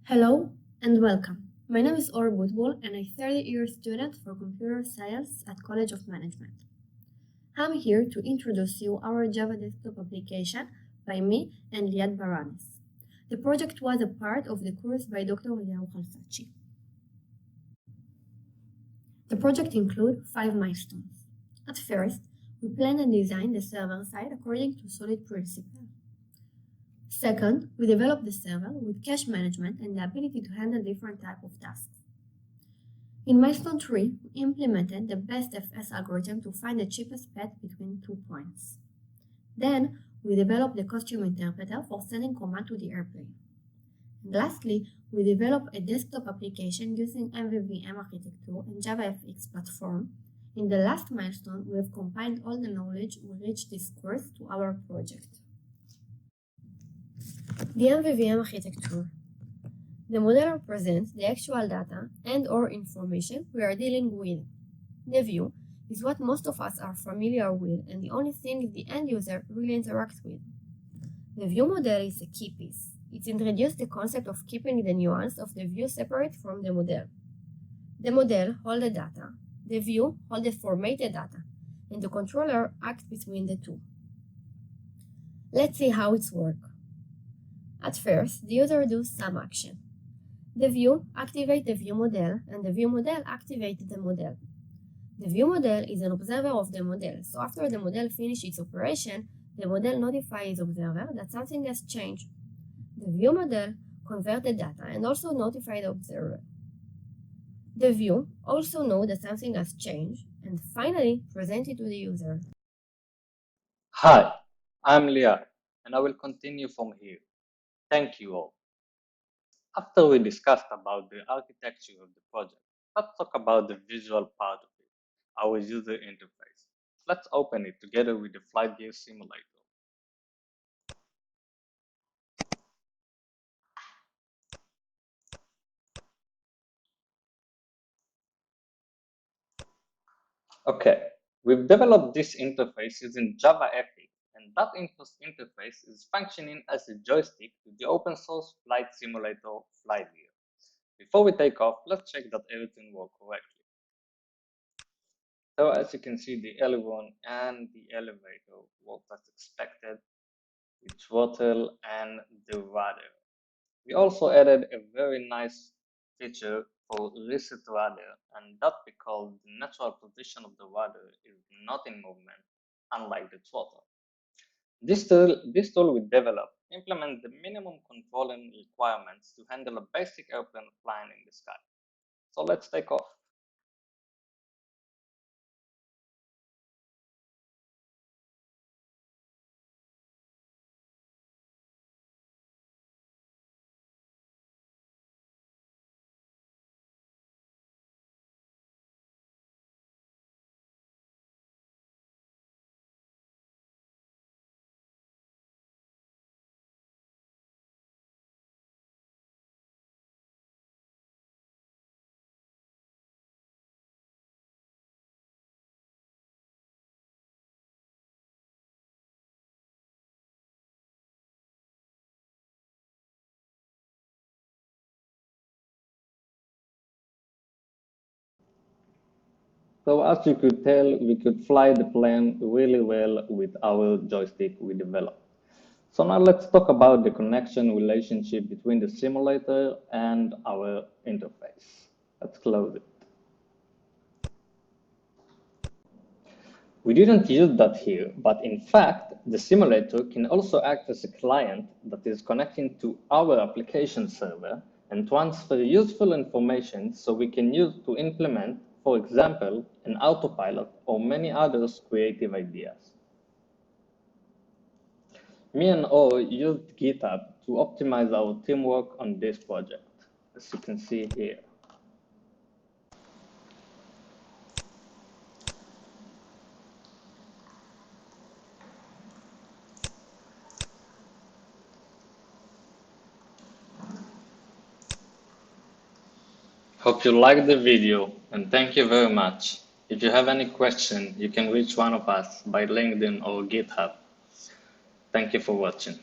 Hello and welcome. My name is Butbul and I'm a third-year student for computer science at College of Management. I'm here to introduce you our Java desktop application by me and Liad. The project was a part of the course by Dr. Liad. The project includes 5 milestones. At first, we plan and design the server side according to solid principles. Second, we develop the server with cache management and the ability to handle different types of tasks. In milestone 3, we implemented the best FS algorithm to find the cheapest path between 2 points. Then, we developed the costume interpreter for sending command to the airplane. And lastly, we developed a desktop application using MVVM architecture and JavaFX platform. In the last milestone, we have combined all the knowledge we reached this course to our project. The MVVM architecture. The model represents the actual data and/or information we are dealing with. The view is what most of us are familiar with and the only thing the end user really interacts with. The view model is a key piece. It introduced the concept of keeping the nuance of the view separate from the model. The model holds the data, the view holds the formatted data, and the controller acts between the two. Let's see how it works. At first, the user does some action. The view activates the view model, and the view model activates the model. The view model is an observer of the model, so after the model finishes its operation, the model notifies its observer that something has changed. The view model converts the data and also notifies the observer. The view also knows that something has changed and finally presents it to the user. Hi, I'm Liad, and I will continue from here. Thank you all. After we discussed about the architecture of the project, let's talk about the visual part of it, our user interface. Let's open it together with the flight gear simulator. Okay, we've developed this interface using JavaFX, and that interface is functioning as a joystick to the open source flight simulator flight gear. Before we take off, let's check that everything works correctly. So as you can see, the aileron and the elevator work as expected, the throttle and the rudder. We also added a very nice feature for reset rudder, and that's because the natural position of the rudder is not in movement, unlike the throttle. This tool we developed implements the minimum controlling requirements to handle a basic airplane flying in the sky. So let's take off. So as you could tell, we could fly the plane really well with our joystick we developed. So now let's talk about the connection relationship between the simulator and our interface. Let's close it. We didn't use that here, but in fact, the simulator can also act as a client that is connecting to our application server and transfer useful information so we can use to implement, for example, an autopilot or many others creative ideas. Me and O used GitHub to optimize our teamwork on this project, as you can see here. Hope you liked the video and thank you very much. If you have any question, you can reach one of us by LinkedIn or GitHub. Thank you for watching.